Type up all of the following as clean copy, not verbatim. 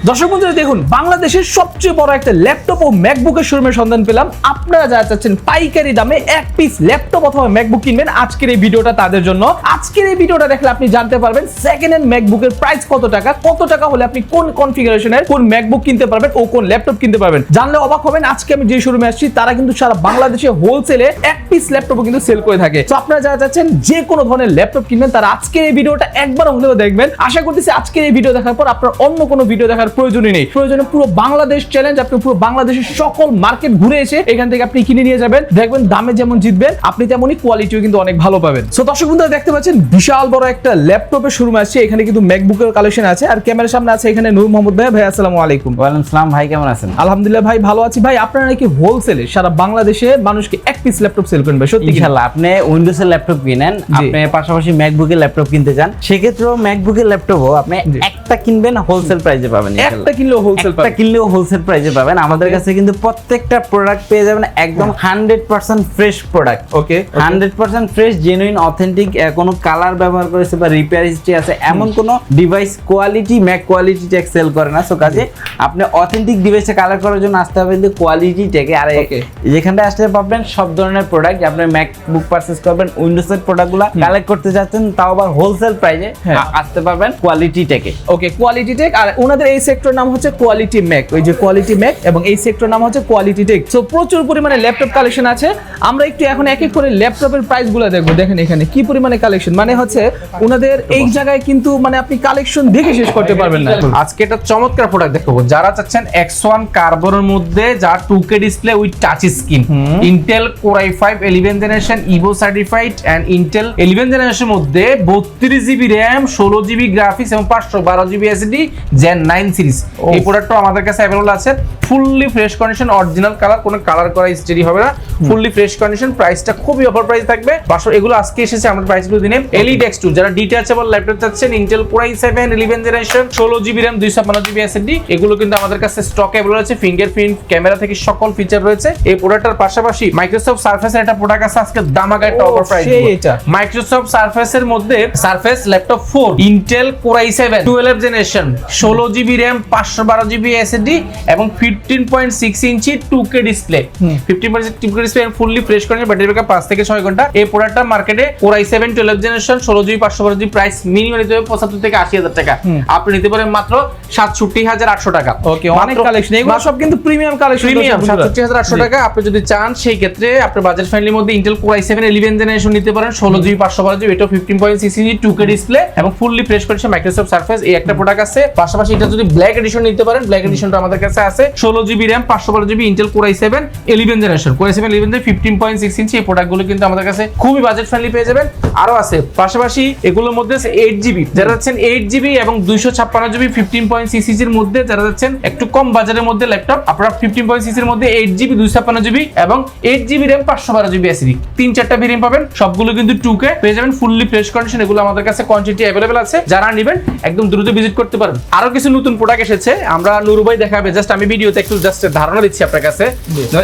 দর্শক বন্ধুরা দেখুন, বাংলাদেশের সবচেয়ে বড় একটা ল্যাপটপ ও ম্যাকবুকের শোরুমের সন্ধান পেলাম। আপনারা যারা চাচ্ছেন পাইকারি দামে এক পিস ল্যাপটপ অথবা ম্যাকবুক কিনবেন, আজকের এই ভিডিওটা তাদের জন্য। আজকের এই ভিডিওটা দেখলে আপনি জানতে পারবেন সেকেন্ড হ্যান্ড ম্যাকবুকের প্রাইস কত টাকা হলে আপনি কোন কনফিগারেশনের কোন ম্যাকবুক কিনতে পারবেন ও কোন ল্যাপটপ কিনতে পারবেন। জানলে অবাক হবেন, আজকে আমি যে শোরুমে আসছি তারা কিন্তু সারা বাংলাদেশে হোলসেলে এক পিস ল্যাপটপও কিন্তু সেল করে থাকে। তো আপনারা যারা চাচ্ছেন যে কোনো ধরনের ল্যাপটপ কিনবেন, তারা আজকের এই ভিডিওটা একবার হলেও দেখবেন। আশা করতেছি আজকের এই ভিডিও দেখার পর আপনার অন্য কোনো ভিডিও দেখার প্রয়োজনই নেই। প্রয়োজনে পুরো বাংলাদেশ চ্যালেঞ্জ, আপনি পুরো বাংলাদেশের সকল মার্কেট ঘুরে এসে এখান থেকে আপনি কিনে নিয়ে যাবেন। দেখবেন দামে যেমন জিতবেন, আপনি তেমনই কোয়ালিটিও কিন্তু অনেক ভালো পাবেন। সো দর্শক বন্ধুরা দেখতে পাচ্ছেন বিশাল বড় একটা ল্যাপটপের শোরুম আছে। এখানে কিন্তু ম্যাকবুকের কালেকশন আছে। আর ক্যামেরার সামনে আছে এখানে নূর মোহাম্মদ ভাই। ভাই আসসালামু আলাইকুম। ওয়ালাইকুম আসসালাম ভাই, কেমন আছেন? আলহামদুলিল্লাহ ভাই, ভালো আছি। ভাই আপনারা নাকি হোলসেলে সারা বাংলাদেশে মানুষকে এক পিস ল্যাপটপ সেল করেন ভাই, সত্যি কি? ইনশাআল্লাহ। আপনি উইন্ডোজের ল্যাপটপ কিনেন, আপনি পাশাপাশি ম্যাকবুকের ল্যাপটপ কিনতে চান, সেক্ষেত্রেও ম্যাকবুকের ল্যাপটপও আপনি একটা কিনবেন হোলসেল প্রাইসে পাবেন। একটা কিনলেও হোলসেল প্রাইসে পাবেন। আমাদের কাছে কিন্তু প্রত্যেকটা প্রোডাক্ট পেয়ে যাবেন একদম 100% fresh product. Okay, 100% fresh, genuine, authentic. কোনো কালার ব্যবহার করেছে বা রিপেয়ার হিস্ট্রি আছে এমন কোনো device quality Mac quality tech sell করে না। সো কাজে আপনি অথেন্টিক ডিভাইসে কালার করার জন্য আসতে হবে কিন্তু কোয়ালিটি টেকে। আর যেখানটা আসলে পাবেন সব ধরনের প্রোডাক্ট। আপনি ম্যাকবুক পারচেজ করবেন, উইন্ডোজের প্রোডাক্টগুলো কালেক্ট করতে যাচ্ছেন, তাও আবার হোলসেল প্রাইসে আসতে পারবেন কোয়ালিটি টেকে। ওকে, কোয়ালিটি টেক। আর ওনাদের এই সেক্টর নাম হচ্ছে কোয়ালিটি ম্যাক, ওই যে কোয়ালিটি ম্যাক, এবং এই সেক্টর নাম হচ্ছে কোয়ালিটি টেক। সো প্রচুর পরিমাণে ল্যাপটপ কালেকশন আছে। আমরা একটু এখন এক এক করে ল্যাপটপের প্রাইসগুলো দেখবো। দেখেন এখানে কি পরিমাণে কালেকশন, মানে হচ্ছে ওনাদের এই জায়গায় কিন্তু মানে আপনি কালেকশন দেখে শেষ করতে পারবেন না। আজকে একটা চমৎকার প্রোডাক্ট দেখাবো। যারা চাচ্ছেন X1 কার্বনের মধ্যে যা 2K display with touch screen, Intel core i5 11 generation Evo certified and Intel 11 জেনারেশনের মধ্যে 32GB RAM, 16GB গ্রাফিক্স এবং 512GB SSD জেন 9 সিরিজ। এই প্রোডাক্টটা আমাদের কাছে अवेलेबल আছে। Fully fresh condition, original colour, কোনো কালার করা হিস্টরি হবে না, ফুললি ফ্রেশ কন্ডিশন। প্রাইসটা খুবই অফার প্রাইস থাকবে। এগুলো আজকে এসেছে, আমরা প্রাইসগুলো দিনে। Elite X2 যারা ডিটাচেবল ল্যাপটপ চাচ্ছেন, Intel core i7 11 generation 16GB RAM 256GB SSD, এগুলো কিন্তু আমাদের কাছে স্টক अवेलेबल আছে। ফিঙ্গারপ্রিন্ট ক্যামেরা থেকে সকল ফিচার রয়েছে। এই প্রোডাক্টটার পাশাপাশি মাইক্রোসফট সারফেসের একটা প্রোডাক্ট আছে আজকে দামাকা একটা অফার প্রাইস। মাইক্রোসফট সারফেসের মধ্যে surface laptop 4 Intel core i7 12 generation 16GB RAM 512GB SSD এবং 15.6 ইঞ্চি 2K display, 15.6 2K display fully fresh condition, battery backup 5 থেকে 6 ঘন্টা। এই প্রোডাক্টটা মার্কেটে core i7 12 generation 16GB 512GB price minimum নিতে হবে 75 থেকে 80,000 টাকা। আপনি নিতে পারেন মাত্র 67,800 টাকা। ওকে, অনেক কালেকশন, এগুলো সব কিন্তু প্রিমিয়াম কালেকশন। 67,800 টাকা। আপনি যদি চান সেই ক্ষেত্রে আপনি বাজেট ফ্রেন্ডলির মধ্যে ইন্টেল কোর i7 11 জেনারেশন নিতে পারেন 16GB 512GB, এটা 15.6 ইঞ্চি 2K ডিসপ্লে এবং fully fresh condition Microsoft surface. এই একটা প্রোডাক্ট আছে। পাশাপাশি এটা যদি ব্ল্যাক এডিশন নিতে পারেন, ব্ল্যাক এডিশনটা আমাদের কাছে আছে 16GB RAM 512GB Intel core i7 11 generation, core i7 11 15.6 ইঞ্চি। এই প্রোডাক্টগুলো কিন্তু আমাদের কাছে খুবই বাজেট ফ্রেন্ডলি পেয়ে যাবেন। আরো আছে পাশাপাশি এগুলোর মধ্যে আছে 8GB, যারা যাচ্ছেন 8GB এবং 256GB 15.6 ইঞ্চির মধ্যে, যারা যাচ্ছেন একটু কম বাজারের মধ্যে ল্যাপটপ, আপনারা 15.6 এর মধ্যে 8GB 256GB এবং 8GB RAM 512GB SSD 3-4টা variant পাবেন। সবগুলো কিন্তু 2K পেয়ে যাবেন, ফুললি ফ্রেশ কন্ডিশন। এগুলো আমাদের কাছে কোয়ান্টিটি अवेलेबल আছে, যারা নেবেন একদম দ্রুত ভিজিট করতে পারেন। আরো কিছু নতুন প্রোডাক্ট এসেছে, আমরা নুরু ভাই দেখাবে। জাস্ট আমি ভিডিওতে একটু জাস্ট ধারণা দিচ্ছি আপনার কাছে।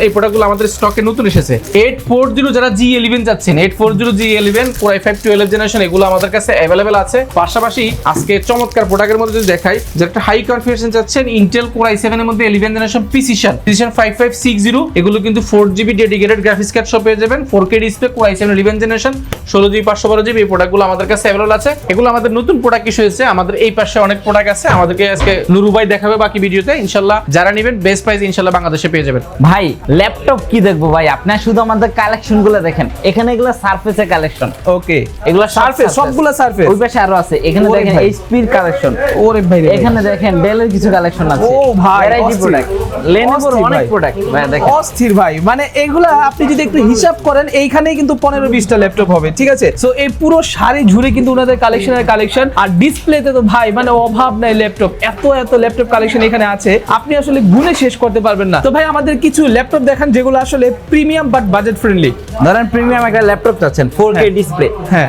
এই প্রোডাক্টগুলো আমাদের স্টকে নতুন এসেছে। 840 যারা G11 যাচ্ছেন, 840 G11 কোর i5 12 জেনারেশন, এগুলো আমাদের কাছে अवेलेबल আছে। পাশাপাশি আজকে চমৎকার প্রোডাক্টের মধ্যে যদি দেখাই, যে একটা হাই কনফিগারেশন যাচ্ছেন ইন্টেল কোর i7 এর মধ্যে 11 জেনারেশন প্রিসিশন 5560, এগুলো কিন্তু 4GB ডেডিকেটেড গ্রাফিক্স কার্ড সহ পেয়ে যাবেন। 4K display core i7 11 generation 16GB 512GB। এই প্রোডাক্টগুলো আমাদের কাছে अवेलेबल আছে। এগুলো আমাদের নতুন প্রোডাক্ট ইস্যু হয়েছে। আমাদের এই পাশে অনেক প্রোডাক্ট আছে, আমাদেরকে আজকে নুরু ভাই দেখাবে বাকি ভিডিওতে। ইনশাআল্লাহ যারা নেবেন বেস্ট প্রাইস ইনশাআল্লাহ বাংলাদেশে পেয়ে যাবেন। ভাই ল্যাপটপ কি দেখবো ভাই, আপনারা শুধু আমাদের কালেকশনগুলো দেখেন। এখানে এগুলো সারফেসের কালেকশন। ওকে, এগুলো সারফেস, সবগুলো সারফেস। ওই পাশে আরো আছে, এখানে দেখেন এইচপির কালেকশন। ওরে ভাই, এখানে দেখেন ডেলের কিছু কালেকশন আছে। ও ভাই, ভ্যারাইটি প্রোডাক্ট, লেনোভোর অনেক প্রোডাক্ট ভাই দেখেন। অস্থির ভাই, মানে এগুলা আপনি যদি একটু হিসাব করেন এইখানেই কিন্তু 15-20টা ল্যাপটপ হবে, ঠিক আছে? সো এই পুরো সারি ঝুড়ে কিন্তু ওনাদের কালেকশন। আর ডিসপ্লেতে তো ভাই মানে অভাব নাই ল্যাপটপ, এত ল্যাপটপ কালেকশন এখানে আছে, আপনি আসলে গুনে শেষ করতে পারবেন না। তো ভাই আমাদের কিছু ল্যাপটপ দেখান যেগুলো আসলে প্রিমিয়াম বাট বাজেট ফ্রেন্ডলি। ধরেন প্রিমিয়াম একটা ল্যাপটপ চাচ্ছেন 4K ডিসপ্লে,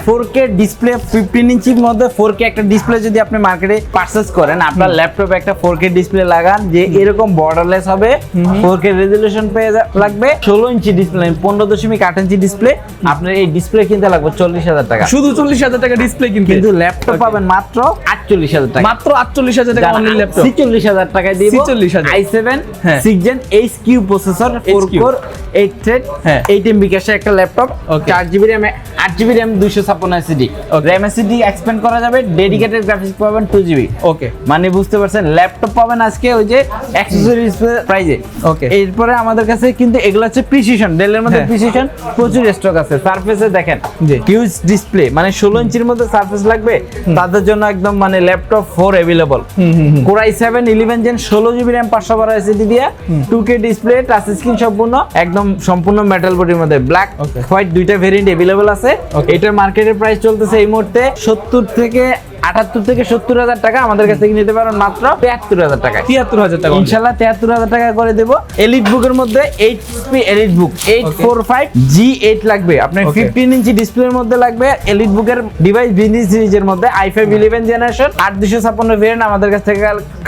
4K ডিসপ্লে 15 ইঞ্চির মধ্যে 4K একটা ডিসপ্লে যদি আপনি মার্কেটে পারচেজ করেন, আপনার ল্যাপটপে একটা 4K ডিসপ্লে লাগান যে এরকম বর্ডারলেস হবে, 4K রেজোলিউশন পেয়ে লাগবে, 16 ইঞ্চি ডিসপ্লে 15.8 ইঞ্চি ডিসপ্লে। আপনার এই ডিসপ্লে কিনতে লাগবে 40,000 টাকা, শুধু 40,000 টাকা ডিসপ্লে কিনতে। কিন্তু ল্যাপটপ পাবেন মাত্র 48,000 টাকা, মাত্র 48,000 টাকা অনলাইন ল্যাপটপ 46,000 টাকায় দিব 46,000 i7 হ্যাঁ। 6 Gen HQ processor 4 HQ core 8 thread হ্যাঁ। 8 MB ক্যাশে একটা laptop Okay. 4GB RAM 8GB RAM 256 SSD Okay. RAM SSD expand করা যাবে ডেডিকেটেড গ্রাফিক্স পাবেন 2GB ওকে মানে বুঝতে পারছেন ল্যাপটপ পাবেন আজকে ওই যে অ্যাকসেসরিজ প্রাইজে Okay. এরপরে আমাদের কাছে কিন্তু এগুলো হচ্ছে প্রিসিশন ডেলের মধ্যে হ্যাঁ। প্রিসিশন প্রচুর স্টক আছে সারফেসে দেখেন জি। হিউজ ডিসপ্লে মানে 16 ইঞ্চির মধ্যে সারফেস লাগবে তাদের জন্য একদম মানে laptop 4 available Core i7 11 Gen 16GB RAM 512 SSD দিয়ে 2K ডিসপ্লে টাচ স্ক্রিন সম্পূর্ণ একদম সম্পূর্ণ মেটাল বডির মধ্যে ব্ল্যাক Okay. হোয়াইট দুইটা ভেরিয়েন্ট अवेलेबल আছে Okay. এটার মার্কেটের প্রাইস চলতেছে এই মুহূর্তে 78 থেকে 70,000 টাকা আমাদের কাছ থেকে নিতে পারেন মাত্র 73,000 টাকায় 73,000 টাকা ইনশাআল্লাহ 73,000 টাকা করে দেব এলিট বুকের মধ্যে 8HP এলিট বুক 845 G8 লাগবে আপনার Okay. 15 ইঞ্চি ডিসপ্লের মধ্যে লাগবে এলিট বুকের ডিভাইস বিজনেস সিরিজের মধ্যে i5 11 জেনারেশন 8256 ভেরিয়েন্ট আমাদের কাছ থেকে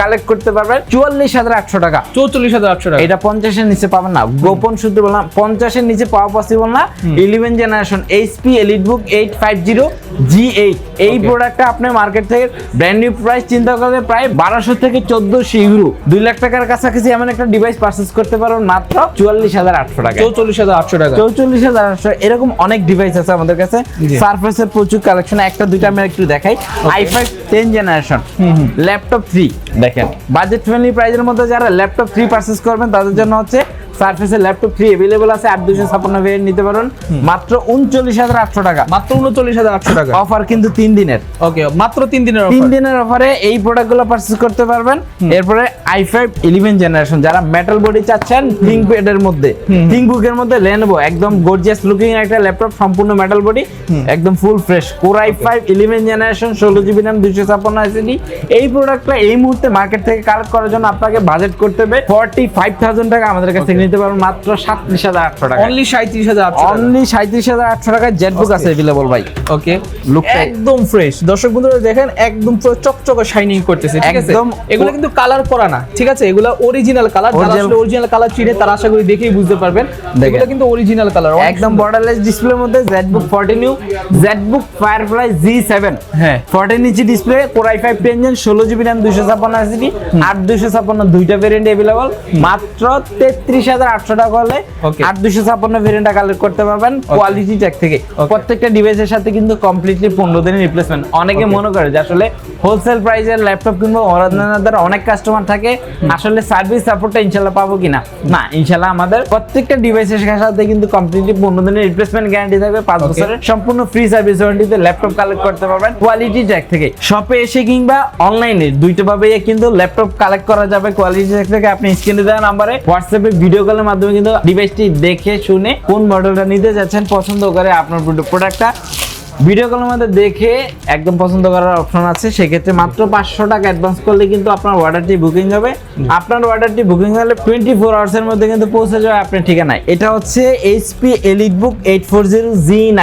কালেক্ট করতে পারবেন 44,800 টাকা 44,800 টাকা এটা 50 এর নিচে পাবেন না গোপন সূত্রে বললাম 50 এর নিচে পাওয়া পসিবল না 11 জেনারেশন HP এলিট বুক 850 G8 এই Okay. প্রোডাক্টটা আপনি মার্কেট থেকে ব্র্যান্ড নিউ প্রাইস চিন্তা করলে প্রায় 1200 থেকে 1400 ইউরো 2 লাখ টাকার কাছাকাছি এমন একটা ডিভাইস পারচেজ করতে পারবেন মাত্র 44,800 টাকা 44,800 টাকা 44,800 এরকম অনেক ডিভাইস আছে আমাদের কাছে জি। সারফেসের প্রচুর কালেকশন একটা দুইটা আমি একটু দেখাই i5 10 জেনারেশন ল্যাপটপ 3 দেখেন বাজেট ফ্রেন্ডলি প্রাইসের মধ্যে যারা ল্যাপটপ 3 পারচেজ করবেন তাদের জন্য হচ্ছে সারফেসের ল্যাপটপ 3 अवेलेबल আছে 8256 ভেরিয়েন্ট নিতে পারেন মাত্র 39,800 টাকা মাত্র 39,800 টাকা অফার কিন্তু 3 দিনের ওকে মাত্র 3 দিনের 3 অফার দিনের অফারে এই প্রোডাক্টগুলো পারচেজ করতে পারবেন এরপরে i5 11 জেনারেশন যারা মেটাল বডি চাচ্ছেন ThinkPad এর মধ্যে ThinkBook এর মধ্যে Lenovo একদম গর্জিয়াস লুকিং একটা ল্যাপটপ সম্পূর্ণ মেটাল বডি একদম full fresh Core i5 11 generation 16GB RAM 256 SSD এই প্রোডাক্টটা এই মুহূর্তে মার্কেট থেকে কালেক্ট করার জন্য আপনাকে বাজেট করতে হবে 45,000 টাকা আমাদের কাছ থেকে নিতে পারবেন মাত্র 37,800 টাকা অনলি 37,800 অনলি 37,800 টাকা জেটবুক আছে अवेलेबल ভাই ওকে লুকটা একদম ফ্রেশ দর্শক বন্ধুরা দেখেন একদম পুরো চকচকে শাইনিং করতেছে ঠিক আছে একদম এগুলো কিন্তু কালার করা না ঠিক আছে এগুলো অরিজিনাল কালার যারা Original- আসলে অরিজিনাল কালার চিনে তারা আশা করি দেখেই বুঝতে পারবেন দেখেন। এগুলো কিন্তু অরিজিনাল কালার একদম বর্ডারলেস ডিসপ্লের মধ্যে ZBook 14 new ZBook Firefly G7 হ্যাঁ 14 inch display Core i5 10 Gen 16GB RAM 256 SSD 8256 দুইটা ভেরিয়েন্ট अवेलेबल মাত্র 33,800 টাকা হলে Okay. 8256 ভেরিয়েন্টটা কালেক্ট করতে পারবেন কোয়ালিটি টেক থেকে প্রত্যেকটা ডিভাইসের সাথে কিন্তু কমপ্লিটলি 15 দিনের রিপ্লেসমেন্ট অনেকে মনে করে যে আসলে হোলসেল প্রাইসের ল্যাপটপ কিনবো ওনাদের অনেক কাস্টমার থাকে আসলে সার্ভিস সাপোর্টটা ইনশাআল্লাহ পাবো কিনা না ইনশাআল্লাহ আমাদের প্রত্যেকটা ডিভাইসের সাথে কিন্তু কমপ্লিটলি 15 দিনের রিপ্লেসমেন্ট গ্যারান্টি থাকবে 5 বছরের সম্পূর্ণ ফ্রি সার্ভিস ওয়ারেন্টিতে ল্যাপটপ কালেক্ট করতে পারবেন কোয়ালিটি টেক থেকে শপে এসে কিংবা অনলাইনে দুইটা ভাবে কিন্তু ল্যাপটপ কালেক্ট করা যাবে কোয়ালিটি টেক থেকে আপনি স্ক্রিনে দেওয়া নাম্বারে হোয়াটসঅ্যাপে ভিডিও কলের মাধ্যমে কিন্তু ডিভাইসটি দেখে শুনে কোন মডেলটা নিতে যাচ্ছেন পছন্দ করে আপনার প্রোডাক্টটা ভিডিও কলের মধ্যে দেখে একদম পছন্দ করার অপশন আছে সেক্ষেত্রে মাত্র 500 টাকা অ্যাডভান্স করলে কিন্তু আপনার অর্ডারটি বুকিং হবে আপনার অর্ডারটি বুকিং হলে 24 আওয়ার্স এর মধ্যে কিন্তু পৌঁছে যাবে আপনার ঠিকানায় এটা হচ্ছে HP EliteBook 840 G9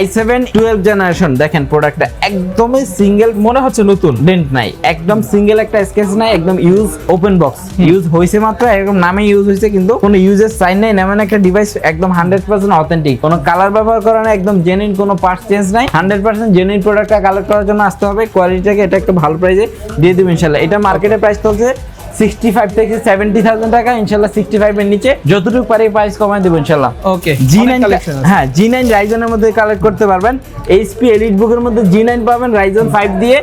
i7 12 generation দেখেন প্রোডাক্টটা একদমই সিঙ্গেল মনে হচ্ছে নতুন ডেন্ট নাই একদম সিঙ্গেল একটা স্কেচ নাই একদম ইউজ ওপেন বক্স ইউজ হইছে মাত্র এরকম নামে ইউজ হইছে কিন্তু কোনো ইউজের সাইন নাই এমন একটা ডিভাইস একদম 100% অথেন্টিক কোনো কালার ব্যবহার করা না একদম জেনুইন কোনো পার্টস চেঞ্জ নাই 100% জেনুইন প্রোডাক্টটা কালেক্ট করার জন্য আসতে হবে কোয়ালিটিটাকে এটা একটা ভালো প্রাইসে দিয়ে দেব ইনশাআল্লাহ এটা মার্কেটে প্রাইস চলছে 65 থেকে 70,000 টাকা ইনশাআল্লাহ 65 এর নিচে যতটুকু পারি প্রাইস কমায় দেব ইনশাআল্লাহ ওকে G9 হ্যাঁ G9 Ryzen এর মধ্যে কালেক্ট করতে পারবেন HP EliteBook এর মধ্যে G9 পাবেন Ryzen 5 দিয়ে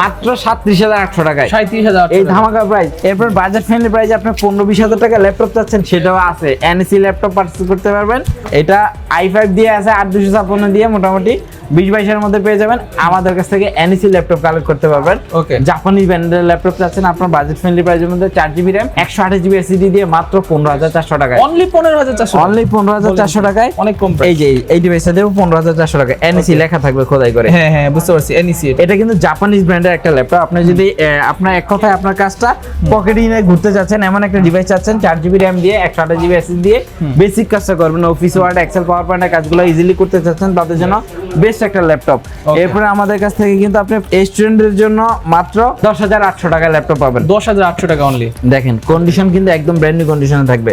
মাত্র 37,800 টাকায় 37,800 এই ধামাকা প্রাইস এরপর বাজেট ফ্রেন্ডলি প্রাইস আপনি 15-20,000 টাকা ল্যাপটপ চাচ্ছেন সেটাও আছে NEC ল্যাপটপ পারচেজ করতে পারবেন এটা i5 দিয়ে আছে 8256 দিয়ে মোটামুটি 20-22 এর মধ্যে পেয়ে যাবেন আমাদের কাছ থেকে NEC ল্যাপটপ কালেক্ট করতে পারবেন Okay. জাপানিজ ব্র্যান্ডের ল্যাপটপ চাচ্ছেন আপনার বাজেট ফ্রেন্ডলি প্রাইসের মধ্যে 4GB RAM 128GB SSD দিয়ে মাত্র 15,400 টাকায় অনলি 15,400 অনলি 15,400 টাকায় অনেক কম এই যে এই ডিভাইসটা দেব 15,400 টাকা NEC লেখা থাকবে খোদাই করে হ্যাঁ হ্যাঁ বুঝতে পারছি এনইসি এটা কিন্তু জাপানিজ ব্র্যান্ডের একটা ল্যাপটপ আপনি যদি আপনার এক কথায় আপনার কাজটা পকেটে নিয়ে ঘুরতে যাচ্ছেন এমন একটা ডিভাইস চাচ্ছেন 4GB RAM দিয়ে 128GB SSD দিয়ে বেসিক কাজটা করবেন অফিস ওয়ার্ড এক্সেল পাওয়ার পয়েন্টের কাজগুলো ইজিলি করতে চাচ্ছেন তাদের জন্য বেস্ট একটা ল্যাপটপ। Okay. এরপরে আমাদের কাছ থেকে কিন্তু আপনি স্টুডেন্টদের জন্য মাত্র 10,800 টাকায় ল্যাপটপ পাবেন। 10,800 টাকা অনলি। দেখেন কন্ডিশন কিন্তু একদম ব্র্যান্ড নিউ কন্ডিশনে থাকবে,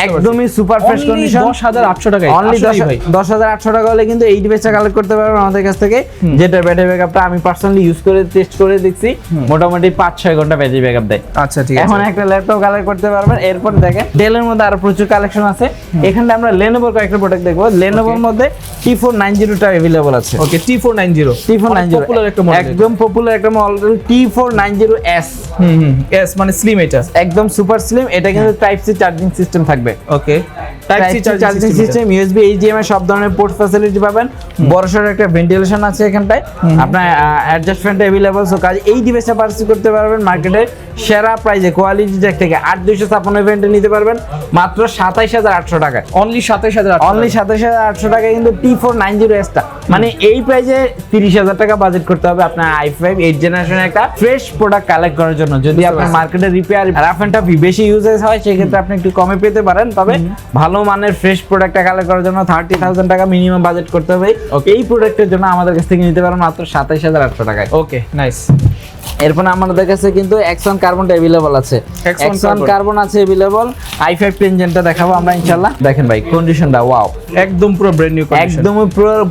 একদমই সুপার ফ্রেশ কন্ডিশন। 10,800 টাকা অনলি 10,800 টাকা হলে কিন্তু এই ডিভাইসটা কালেক্ট করতে পারবেন আমাদের কাছ থেকে, যেটা ব্যাটারি ব্যাকআপটা আমি পার্সোনালি ইউজ করে টেস্ট করে দেখছি, মোটামুটি 5-6 ঘন্টা ব্যাটারি ব্যাকআপ দেয়। আচ্ছা ঠিক আছে। এখন একটা ল্যাপটপ কালেক্ট করতে পারবেন। এরপর দেখেন ডেলের মধ্যে আরো প্রচুর কালেকশন আছে। এখানে আমরা লেনোভোর কয়েকটা প্রোডাক্ট দেখবো। লেনোভোর মধ্যে T490 টা अवेलेबल আছে। ওকে, T490 পপুলার একটা মডেল, একদম পপুলার একটা মডেল T490S। এস মানে স্লিম, এটা একদম সুপার স্লিম। এটা কিন্তু টাইপ সি চার্জিং সিস্টেম থাকবে। Okay, type C charging system, USB, HDMI সব ধরনের পোর্ট ফ্যাসিলিটি পাবেন। বড়সড় একটা ভেন্টিলেশন আছে এখানটায়, আপনার অ্যাডজাস্টমেন্ট अवेलेबल। সো কাজ এই ডিভাইসটা পারচেজ করতে পারবেন মার্কেটে সেরা প্রাইসে, কোয়ালিটি টেক থেকে 8256 ভেরিয়েন্টে নিতে পারবেন মাত্র 27,800 টাকায়। অনলি 27,800, অনলি 27,800 টাকায় কিন্তু T490S টা, মানে এই প্রাইসে 30,000 টাকা বাজেট করতে হবে আপনার i5 8 জেনারেশনের একটা ফ্রেশ প্রোডাক্ট কালেক্ট করার জন্য। যদি আপনার মার্কেটে রিপেয়ার রাফ এন্ড টাফ বেশি ইউজেস হয় সেক্ষেত্রে আপনি একটু কমে পেতে পারেন, তবে ভালো মানের ফ্রেশ প্রোডাক্টটা কালেক্ট করার জন্য 30,000 টাকা মিনিমাম বাজেট করতে হবে। এই প্রোডাক্টের জন্য আমাদের কাছ থেকে নিতে পারেন মাত্র 27,800 টাকায়। Okay nice. এরপর আমাদের কাছে কিন্তু X1 কার্বনটা अवेलेबल আছে। X1 কার্বন আছে अवेलेबल। i5 10 জেনটা দেখাবো আমরা ইনশাআল্লাহ। দেখেন ভাই কন্ডিশনটা ওয়াও, একদম পুরো ব্র্যান্ড নিউ কন্ডিশন, একদম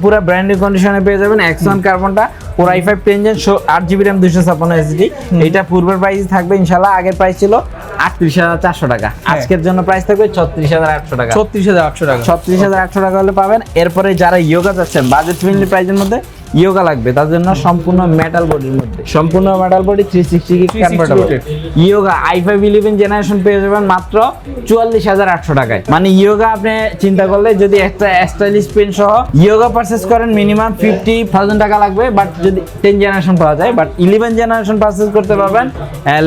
পুরো ব্র্যান্ড নিউ কন্ডিশনে পেয়ে যাবেন X1 কার্বনটা। পুরো i5 10 gen 8GB RAM 256 SSD। এটা পূর্বের প্রাইস থাকবে ইনশাআল্লাহ, আগের প্রাইস ছিল 38,400 টাকা, আজকের জন্য প্রাইস থাকবে 36,800 টাকা। 36,800 টাকা, 36,800 টাকা হলে পাবেন। এরপরে যারা ইয়োগা যাচ্ছেন বাজেট ফ্রেন্ডলি প্রাইসের মধ্যে ইয়োগা লাগবে, তার জন্য সম্পূর্ণ মেটাল বডির মধ্যে, সম্পূর্ণ metal body 360 convertible yoga i5 11 generation পেয়ে যাবেন মাত্র 44,800 টাকায়। মানে ইয়োগা আপনি চিন্তা করলে যদি একটা স্টাইলিশ পেন সহ ইয়োগা পারচেজ করেন মিনিমাম 50,000 টাকা লাগবে, বাট যদি 10 জেনারেশন পাওয়া যায়, বাট 11 জেনারেশন পারচেজ করতে পারবেন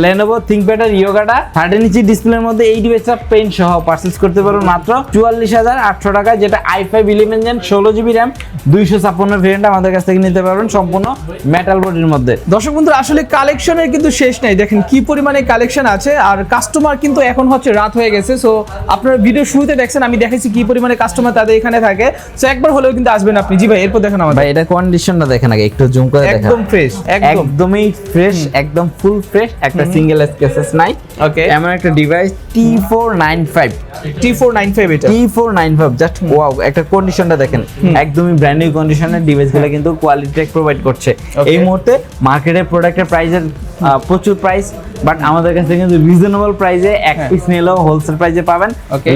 Lenovo ThinkPad এর ইয়োগাটা 13 ইঞ্চি ডিসপ্লের মধ্যে এই ডিভাইসটা পেন সহ পারচেজ করতে পারবেন মাত্র 44,800 টাকা, যেটা i5 11 gen 16GB RAM 256 variant আমাদের কাছে নিতে পারবেন সম্পূর্ণ মেটাল বডির মধ্যে। দর্শক বন্ধুরা আসলে কালেকশনের কিন্তু শেষ নাই, দেখেন কি পরিমাণে কালেকশন আছে। আর কাস্টমার কিন্তু এখন হচ্ছে রাত হয়ে গেছে, সো আপনারা ভিডিও শুরুতে দেখছেন আমি দেখাইছি কি পরিমাণে কাস্টমার তাদের এখানে থাকে, সো একবার হলেও কিন্তু আসবেন আপনি। জি ভাই, এরপর দেখেন আমাদের ভাই এটা কন্ডিশনটা দেখেন আগে একটু জুম করে দেখেন, একদম ফ্রেশ, একদমই ফ্রেশ, একদম ফুল ফ্রেশ, একটা সিঙ্গেল স্কেচেস নাই। ওকে, এমন একটা ডিভাইস T495 এটা T495 জাস্ট ওয়াও, একটা কন্ডিশনটা দেখেন একদমই ব্র্যান্ড নিউ কন্ডিশনের ডিভাইসগুলো কিন্তু কোয়ালিটি টেক প্রোভাইড করছে। এই মুহূর্তে মার্কেটে প্রোডাক্টের প্রাইসের প্রচুর প্রাইস, বাট আমাদের কাছে কিন্তু রিজনেবল প্রাইসে এক পিস নিলেও হোলসেল প্রাইসে পাবেন।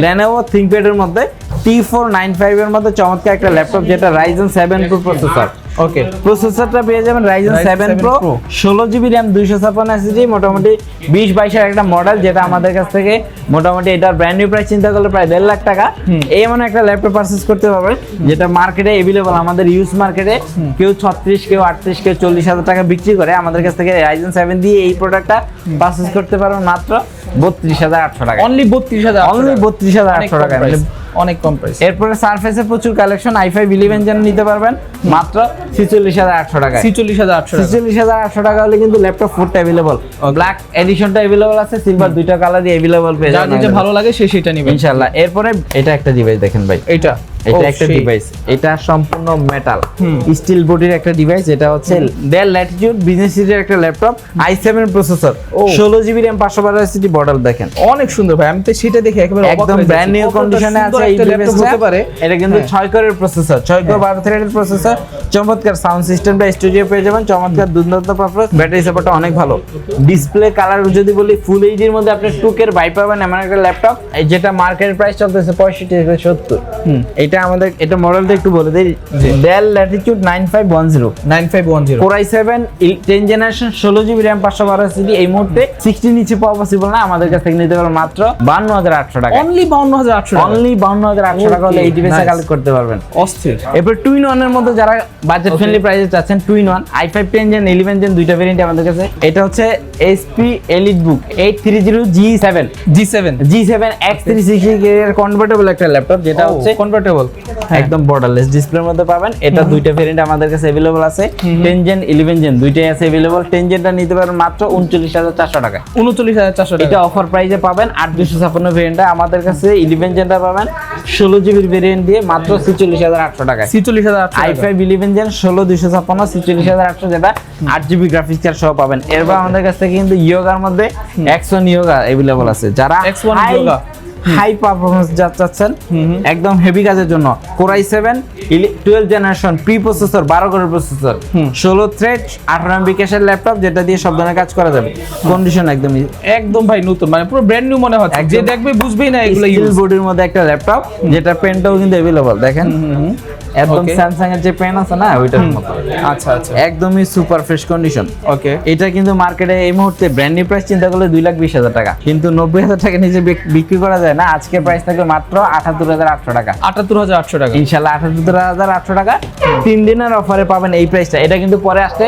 Lenovo ThinkPad এর মধ্যে T495 এর মধ্যে চমৎকার একটা ল্যাপটপ, যেটা Ryzen 7 Pro প্রসেসর। ওকে, প্রসেসরটা পেয়ে যাবেন Ryzen 7 Pro 16GB RAM 256 SSD, মোটামুটি 2022 এর একটা মডেল, যেটা আমাদের কাছ থেকে মোটামুটি এটার ব্র্যান্ড নিউ প্রাইস চিন্তা করলে প্রায় 1.5 লাখ টাকা। এমন একটা ল্যাপটপ পারচেজ করতে পারবেন যেটা মার্কেটে अवेलेबल, আমাদের ইউজ মার্কেটে কেউ 36, কেউ 38, কেউ 40,000 টাকা বিক্রি করে, আমাদের কাছ থেকে Ryzen 7 দিয়ে এই প্রোডাক্টটা পারচেজ করতে পারবেন মাত্র 32,800 টাকা। অনলি 32,800 টাকা, মানে অনেক কম প্রাইস। এরপরে সারফেসে প্রচুর কালেকশন, i5 11 জেন নিতে পারবেন মাত্র 46,800 টাকা। 46,800 টাকা হলে কিন্তু ল্যাপটপ 4টা अवेलेबल, ব্ল্যাক এডিশনটা अवेलेबल আছে, সিলভার দুইটা কালারই अवेलेबल পেয়ে যাবেন, যেটা ভালো লাগে সেটা নিবেন ইনশাআল্লাহ। এরপরে এটা একটা ডিভাইস দেখেন ভাই, এটা একটা ডিভাইস, এটা সম্পূর্ণ মেটাল স্টিল বডির একটা ডিভাইস। এটা হচ্ছে Dell Latitude বিজনেস সিরিজের একটা laptop, i7 processor, 16GB RAM 512 SSD model. দেখেন অনেক সুন্দর ভাই, আমি তো সেটা দেখে একেবারে একদম ব্র্যান্ড নিউ কন্ডিশনে আছে এই ল্যাপটপ হতে পারে। এটা কিন্তু 6 কোরের প্রসেসর, 6 কোর 12 থ্রেডের প্রসেসর, চমৎকার সাউন্ড সিস্টেমটা স্টুডিও পেয়ে যাবেন, চমৎকার দুর্দান্ত পারফরম্যান্স, ব্যাটারি সাপোর্টটা অনেক ভালো। ডিসপ্লে কালার যদি বলি ফুল এইচডি এর মধ্যে আপনি 2K এর ভাই পাবেন, এমন একটা ল্যাপটপ যেটা মার্কেট প্রাইস চলতেছে 65 থেকে 70। এটা আমাদের এটা মডেলটা একটু বলে দেই, Dell Latitude 9510 Core i7 10 generation 16GB RAM 512 SSD। এই মুহূর্তে 60 নিচে পাওয়া পসিবল না, আমাদের কাছ থেকে নিতে পারবেন মাত্র 52,800 টাকা। অনলি 52,800 টাকা হলে এই ডিভাইসটা কালেক্ট করতে পারবেন, অস্থির। এরপর টুইন ওয়ান এর মধ্যে যারা বাজেট ফ্রেন্ডলি প্রাইসে চাচ্ছেন, two in one i5 10 gen 11 gen দুইটা ভেরিয়েন্ট আমাদের কাছে। এটা হচ্ছে HP EliteBook 830 G7 X360 এর কনভার্টেবল একটা ল্যাপটপ, যেটা হচ্ছে কনভার্টেবল, একদম বর্ডারলেস ডিসপ্লের মধ্যে পাবেন। এটা দুইটা ভেরিয়েন্ট আমাদের কাছে अवेलेबल আছে, 10 জেন 11 জেন দুইটাই আছে अवेलेबल। 10 জেনটা নিতে পারবেন মাত্র 39,400 টাকা। 39,400 টাকা, এটা অফার প্রাইসে পাবেন। 8256 ভেরিয়েন্টটা আমাদের কাছে 11 জেনটা পাবেন 16 জিবির ভেরিয়েন্ট দিয়ে মাত্র 46800 টাকায়। 46,800 i5 11 Gen 16256 46800, যেটা 8 জিবি গ্রাফিক্স কার্ড সহ পাবেন। এরপর আমাদের কাছ থেকে কিন্তু ইয়োগার মধ্যে X1 ইয়োগা अवेलेबल আছে, যারা X1 Yoga হাই পারফরম্যান্স চাচ্ছেন একদম হেভি কাজের জন্য। Core i7 12 generation pre processor, 12 কোরের প্রসেসর, 16 থ্রেড, 18 MB ক্যাশের ল্যাপটপ, যেটা দিয়ে সব ধরনের কাজ করা যাবে। কন্ডিশন একদম ভাই নতুন, মানে পুরো ব্র্যান্ড নিউ মনে হচ্ছে, যে দেখবে বুঝবেই না এগুলো স্টিল ইউজ। বডির মধ্যে একটা ল্যাপটপ, যেটা পেনটাও কিন্তু अवेलेबल দেখেন, একদম Okay. স্যামসাং এর যে পেন আছে না ওইটার মতো, আচ্ছা আচ্ছা, একদমই সুপার ফ্রেশ কন্ডিশন। ওকে। এটা কিন্তু মার্কেটে এই মুহূর্তে ব্র্যান্ড নিউ প্রাইস চিন্তা করলে 2,20,000 টাকা, কিন্তু 90,000 টাকা নিচে বিক্রি করা যায় না। আজকের প্রাইস থাকবে মাত্র 78,800 টাকা। 78,800 টাকা। ইনশাআল্লাহ 78,800 টাকা 3 দিনের অফারে পাবেন এই প্রাইসটা। এটা কিন্তু পরে আসতে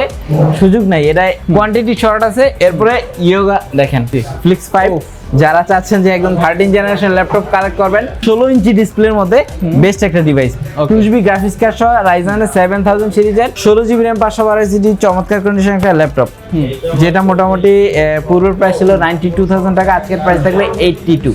সুযোগ নাই, এটা কোয়ান্টিটি শর্ট আছে। এরপরে ইয়োগা দেখেন ফ্লিক্স 5, যারা চাচ্ছেন যে একদম 13 জেনারেশন ল্যাপটপ কালেক্ট করবেন 16 ইঞ্চি ডিসপ্লের মধ্যে, বেস্ট একটা ডিভাইস। 2 জিবি গ্রাফিক্স কার্ড সহ Ryzen 7000 সিরিজের 16 জিবি RAM 512 জিবি চমৎকার কন্ডিশন একটা ল্যাপটপ, যেটা মোটামুটি পূর্বের প্রাইস ছিল 92,000 টাকা, আজকের প্রাইস থাকবে 82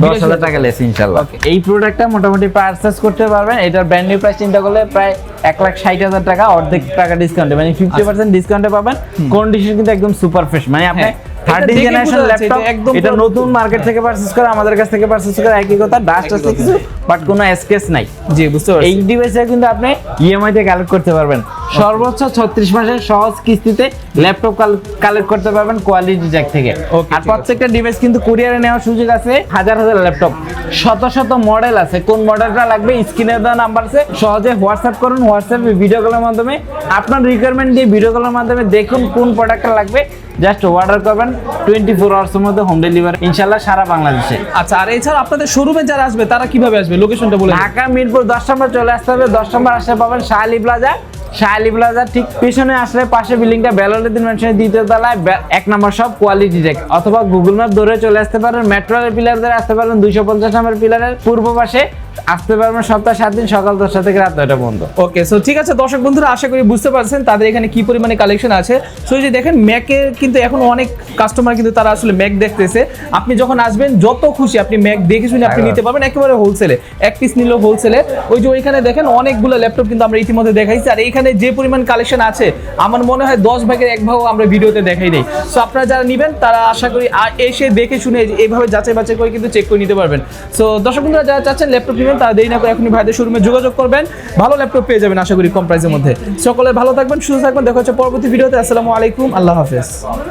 10,000 টাকা লেস ইনশাআল্লাহ। এই প্রোডাক্টটা মোটামুটি পারচেজ করতে পারবেন। এটার ব্র্যান্ড নিউ প্রাইস চিন্তা করলে প্রায় 1,60,000 টাকা, অর্ধেক টাকা ডিসকাউন্টে, মানে 50% ডিসকাউন্টে পাবেন। কন্ডিশন কিন্তু একদম সুপার ফ্রেশ, মানে আপনি 13 জেনারেশন ল্যাপটপ, এটা নতুন মার্কেট থেকে পারচেজ করে আমাদের কাছ থেকে পারচেজ করে একই কথা, ডাস্ট আছে কিছু বাট কোনো স্কেচ নাই। জি বুঝতে পারছি। এই ডিভাইসে কিন্তু আপনি ইএমআই তে কালেক্ট করতে পারবেন, সর্বোচ্চ 36 মাসের সহজ কিস্তিতে ল্যাপটপ কালেক্ট করতে পারবেন কোয়ালিটি জ্যাক থেকে। আর প্রত্যেকটা ডিভাইস কিন্তু কুরিয়ারে নেওয়ার সুযোগ আছে। হাজার হাজার ল্যাপটপ, শত শত মডেল আছে, কোন মডেলটা লাগবে স্ক্রিনে দেওয়া নাম্বার আছে, সহজে হোয়াটসঅ্যাপ করুন। হোয়াটসঅ্যাপে ভিডিও কলের মাধ্যমে আপনার রিকোয়ারমেন্ট দিয়ে ভিডিও কলের মাধ্যমে দেখুন কোন প্রোডাক্টটা লাগবে, জাস্ট অর্ডার করবেন, 24 আওয়ার্সের মধ্যে হোম ডেলিভারি ইনশাআল্লাহ সারা বাংলাদেশে। আচ্ছা, আর এছাড়া আপনাদের শোরুমে যারা আসবে তারা কিভাবে আসবে, লোকেশনটা বলে দিন। ঢাকা মিরপুর 10 নম্বর চলে আসতে হবে। 10 নম্বর আসলে পাবেন শাহালি প্লাজা। শাহালি প্লাজা ঠিক পিছনে আসলে পাশে বিল্ডিংটা বেলালুদ্দিন মেনশনের দ্বিতীয় তলায় 1 নম্বর সব কোয়ালিটি টেক, অথবা গুগল ম্যাপ ধরে চলে আসতে পারেন। মেট্রো রেল পিলার ধরে আসতে পারেন 250 নম্বর পিলারের পূর্ব পাশে। আসতে পারবেন সপ্তাহে 7 দিন, সকাল 10টা থেকে রাত 9টা পর্যন্ত। ওকে, সো ঠিক আছে দর্শক বন্ধুরা, আশা করি বুঝতে পারছেন তাদের এখানে কি পরিমাণে কালেকশন আছে। সো এই যে দেখেন ম্যাকের কিন্তু এখন অনেক কাস্টমার কিন্তু তারা আসলে ম্যাক দেখতেছে। আপনি যখন আসবেন যত খুশি আপনি ম্যাক দেখে শুনে আপনি নিতে পারবেন একেবারে হোলসেলে, এক পিস নিলেও হোলসেলে। ওই যে ওইখানে দেখেন অনেকগুলো ল্যাপটপ কিন্তু আমরা ইতিমধ্যে দেখাইছি, আর এইখানে যে পরিমাণ কালেকশন আছে আমার মনে হয় 10 ভাগের 1 ভাগও আমরা ভিডিওতে দেখাই নেই। সো আপনারা যারা নেবেন তারা আশা করি এসে দেখে শুনে এইভাবে যাচাই বাছাই করে কিন্তু চেক করে নিতে পারবেন। সো দর্শক বন্ধুরা যারা চাচ্ছেন ল্যাপটপ নেবেন তারা দেরি না করে এখনই ভাইদের শোরুমে যোগাযোগ করবেন, ভালো ল্যাপটপ পেয়ে যাবেন আশা করি কম প্রাইসের মধ্যে। সকলে ভালো থাকবেন, সুস্থ থাকবেন, দেখা হচ্ছে পরবর্তী ভিডিওতে। আসসালামু আলাইকুম, আল্লাহ হাফেজ।